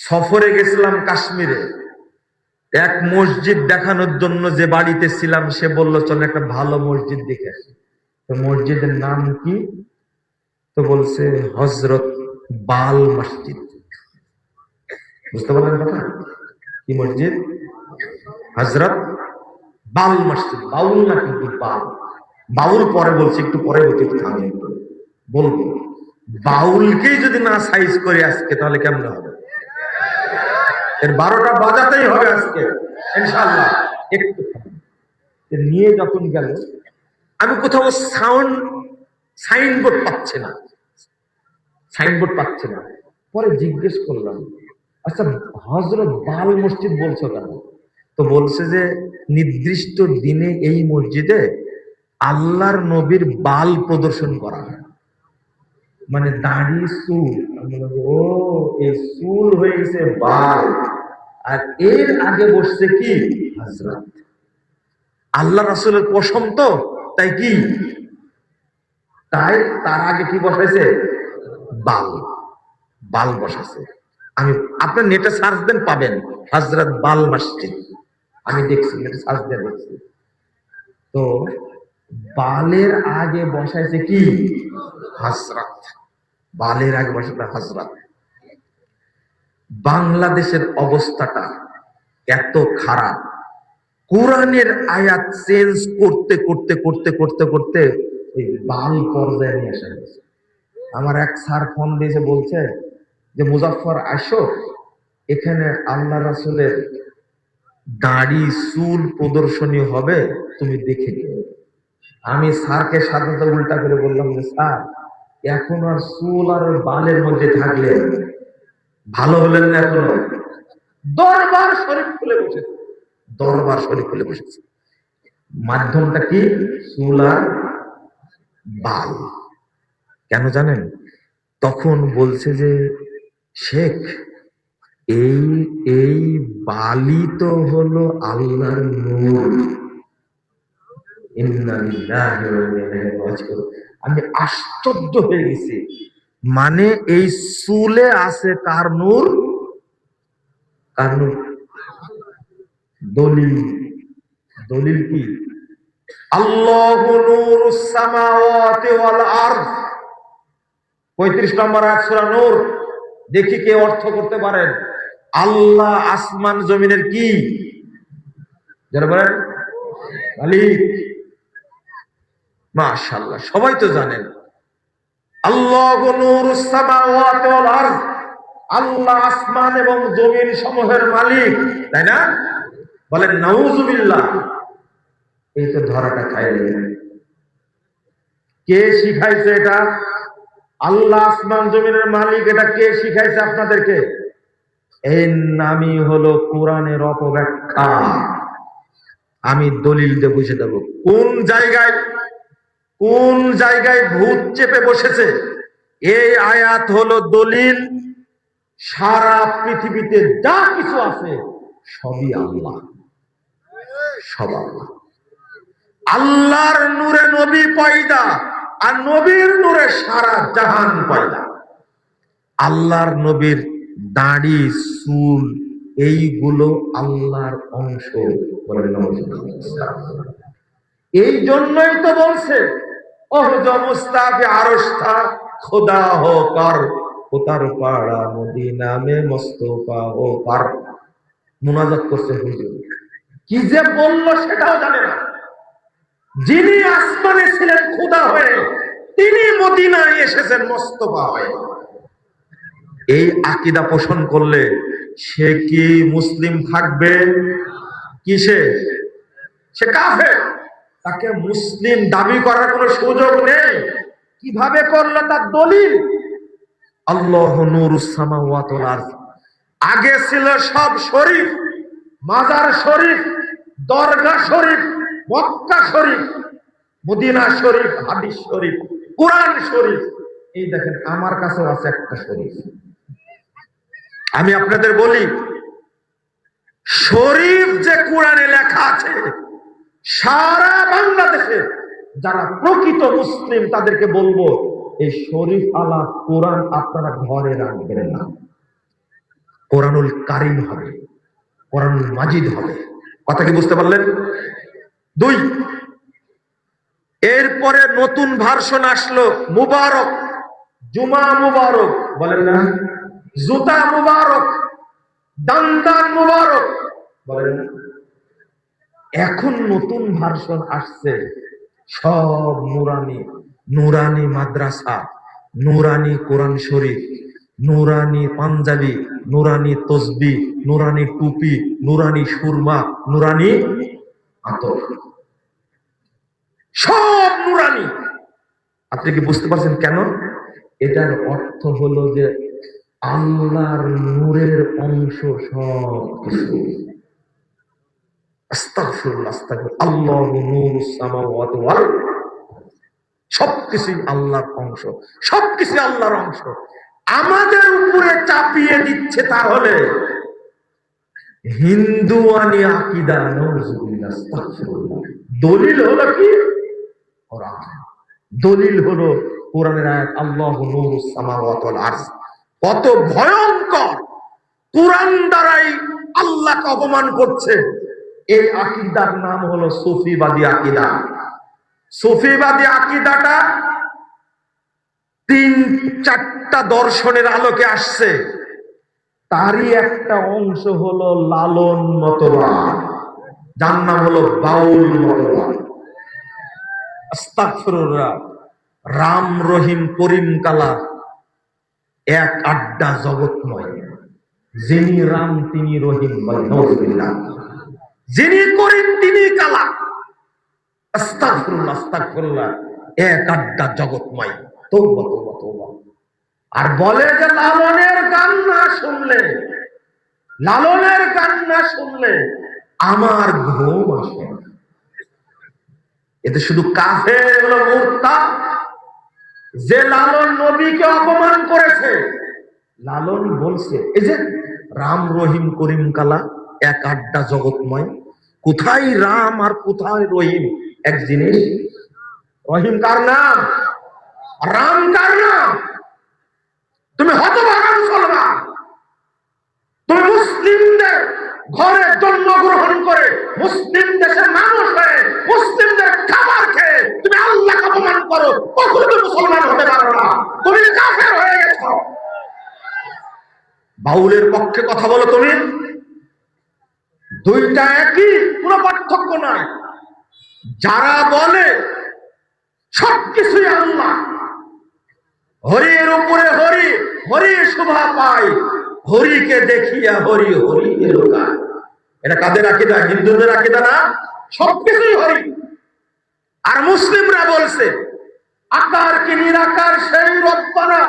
সফরে গেছিলাম কাশ্মীরে, এক মসজিদ দেখানোর জন্য যে বাড়িতে ছিলাম সে বলল চলো একটা ভালো মসজিদ দেখে আসি। তো মসজিদের নাম কি? তো বলছে হযরত বাল মসজিদ। বুঝতে পারলেন কথা? কি মসজিদ? হযরত বাল মসজিদ। বাউল না কিন্তু বাল। বাউল পরে বলছে, একটু পরে বলতে থামে বলবো। বাউলকেই যদি না সাইজ করে আজকে তাহলে কেমন হবে? এর 12টা বাজাতেই হবে আজকে ইনশাআল্লাহ। একটু নিয়ে যখন গেল, আমি কোথাও সাইনবোর্ড পাচ্ছি না, পরে জিজ্ঞেস করলাম, আচ্ছা হযরত বাল মসজিদ বলছো কেন? তো বলছে যে নির্দিষ্ট দিনে এই মসজিদে আল্লাহর নবীর বাল প্রদর্শন করা হয়, মানে দাড়ি চুল। ও, এই চুল হয়ে গেছে বাল, আর এর আগে বসছে কি হযরত। আল্লাহ রাসূলের কসম তো, তাই কি, তাই তার আগে কি বসাইছে? বাল। বাল বসাছে। আমি, আপনার নেটে সার্চ দেন পাবেন হযরত বাল মসজিদ। আমি দেখছি, নেটে সার্চ দিয়ে দেখছি। তো বালের আগে বসাইছে কি হযরত। বালের আগে বসাইছে হযরত। বাংলাদেশের অবস্থাটা এত খারাপ, কোরআনের আয়াত চেঞ্জ করতে করতে করতে করতে করতে ওই বাল পর্যায়ে নিয়ে আসা হয়েছে। আমার এক স্যার ফোন দিয়েছে, বলছে যে মুজাফফর আসো, এখানে আল্লাহ রাসূলের দাড়ি চুল প্রদর্শনী হবে, তুমি দেখে নিও। আমি স্যারকে সাধারণত উল্টা করে বললাম যে স্যার, এখন আর চুল আর বালের মধ্যে থাকলে ভালো হলেন না, এখনো দরবার শরীফ খুলে বসেছে। দরবার শরীফ খুলে বসেছে, মাধ্যমটা কি? চুল আর বাল। কেন জানেন? তখন বলছে যে শেখ, এই এই বালি তো হলো আল্লাহর নূর। ইন্না লিল্লাহি ওয়া ইন্না ইলাইহি রাজিউন। আমি আশ্চর্য হয়ে গেছি, মানে এই চুলে আছে কার নূর? কার নূর? দলিল। দলিল কি? আল্লাহু নূরুস সামাওয়াতি ওয়াল আরদ, 35 নম্বর আয়াত সূরা নূর। দেখি কে অর্থ করতে পারেন। আল্লাহ আসমান জমিনের কি? যারা বলেন মালিক। মাশাআল্লাহ, সবাই তো জানেন আল্লাহু নূরুস সামাওয়াতি ওয়াল আরদ, আল্লাহ আসমান এবং জমিন সমূহের মালিক, তাই না? বলেন নাউজুবিল্লাহ। এই তো ধরাটা খাইলে। কে শিখাইছে এটা? আল্লাহ আসমান জমিনের মালিক, এটা কে শিখাইছে আপনাদেরকে? এর নামই হলো কোরআনের অপব্যাখ্যা। আমি দলিল দিয়ে বুঝে দেব কোন জায়গায় ভূত চেপে বসেছে। এই আয়াত হলো দলিল। সারা পৃথিবীতে যা কিছু আছে সবই আল্লাহ, সব আল্লাহ। আল্লাহর নূরে নবী পয়দা, আর নবীর নূরে সারা জাহান পয়দা। আল্লাহর নবীর দাড়ি চুল এইগুলো আল্লাহর অংশ। এই জন্যই তো বলছে মুস্তাফি আরশটা খোদা হো কর, উতার পাড়া মদিনা মে মুস্তাফা হো কর। মুনাজাত করছে হুজুর, কি যে বলল সেটাও জানে না। যিনি আসমানে ছিলেন খোদা হয়ে, তিনি মদিনায় এসেছেন মুস্তাফা হয়ে। এই আকীদা পোষণ করলে সে কি মুসলিম থাকবে? কিসে? সে কাফের। তাকে মুসলিম দাবি করার কোনো সুযোগ নেই। কিভাবে করলো তার দলিল আল্লাহু নূরুস সামাওয়াতি ওয়াল আরদ। আগে ছিল সব শরীফ, মাজার শরীফ, দরগা শরীফ, মক্কা শরীফ, মদিনা শরীফ, হাদিস শরীফ, কোরআন শরীফ। এই দেখেন আমার কাছেও আছে একটা শরীফ। আমি আপনাদের বলি, শরীফ যে কোরআনে লেখা আছে, সারা বাংলাদেশে যারা প্রকৃত মুসলিম তাদেরকে বলবো, এই শরীফ আলা কোরআন আপনারা ঘরে রাখবেন না। কোরআনুল কারিম হবে, কোরআনুল মাজিদ হবে। কথা কি বুঝতে পারলেন? 2, এরপরে নতুন ভার্সন আসলো, মুবারক, জুমা মুবারক বলেন না, জুতা মুবারক, দান্দান মুবারক বলেন না। এখন নতুন ভার্সন আসছে, সব নুরানি, নুরানি মাদ্রাসা, নুরানি কোরআন শরীফ, নুরানি পাঞ্জাবি, নুরানি তসবি, নুরানি টুপি, নুরানি সুরমা, নুরানি আতর, সব নুরানি। আপনি কি বুঝতে পারছেন কেন? এটার অর্থ হলো যে আল্লাহর নূরের অংশ সব কিছু। আস্তাগফিরুল্লাহ, আস্তাগফিরুল্লাহ। আল্লাহু নূরুস সামাওয়াতি ওয়াল আরদ। সবকিছু আল্লাহর অংশ, সবকিছু আল্লাহর অংশ আমাদের উপরে চাপিয়ে দিচ্ছে। তাহলে হিন্দুয়ানি আকীদা, নাউযুবিল্লাহ, আস্তাগফিরুল্লাহ। দলিল হলো কি? কোরআন। দলিল হলো কোরআনের আয়াত, আল্লাহু নূরুস সামাওয়াতি ওয়াল আরদ। কত ভয়ঙ্কর! কোরআন দ্বারাই আল্লাহকে অপমান করছে। এই আকীদার নাম হলো সুফিবাদী আকীদা। সুফিবাদী আকীদাটা 3-4টা দর্শনের আলোকে আসছে। তারই একটা অংশ হলো লালন মতবাদ, যার নাম হলো বাউল মতবাদ। আস্তাগফিরুল্লাহ। রাম রহিম করিম কালা এক আড্ডা জগৎময়। যিনি রাম তিনি রহিম, যিনি করিম তিনি কালা। আস্তাগফিরুল্লাহ, আস্তাগফিরুল্লাহ। এক আড্ডা জগৎময়। তওবা, তওবা, তওবা। আর বলে যে লালনের গান না শুনলে, লালনের গান না শুনলে আমার ঘুম আসে না। এতে শুধু কাফের হলো মুরতাদ। যে লালন নবীকে অপমান করেছে, লালন বলছে এই যে রাম রহিম করিম কালা এক আড্ডা জগৎময়। কোথায় রাম আর কোথায় রহিম এক জিনিস। রহিম কার নাম? রাম কার নাম? তুমি হতভাগা মুসলমান, তুমি মুসলিমদের ঘরে জন্মগ্রহণ করে মুসলিম দেশের মানুষ হয়ে মুসলিমদের খাবার খেয়ে তুমি আল্লাহকে অপমান করো, কখনো তুমি মুসলমান হতে পারো না, তুমি কাফের হয়ে গেছো। বাউলের পক্ষে কথা বলো তুমি। দুইটা একই, কোনো পার্থক্য নাই। যারা বলে সবকিছুই আল্লাহ, হরির উপরে হরি, হরি শোভা পায়, হরিকে দেখিয়া হরি হরিকে লোকায়। এটা কাদের আকীদা? হিন্দুদের আকীদা না? সবকিছুই হরি। আর মুসলিমরা বলছে আকার কি নিরাকার সেই রব্বানা,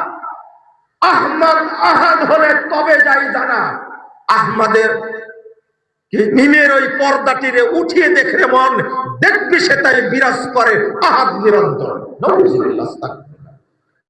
আহমদ আহাদ হলে তবে যাই জানা। আহমদের নিমের ওই পর্দাটিরে উঠিয়ে দেখে মন, দেখবি সে তাই বিরাজ করে আহাদ নিরন্তর। নাউযুবিল্লাহ।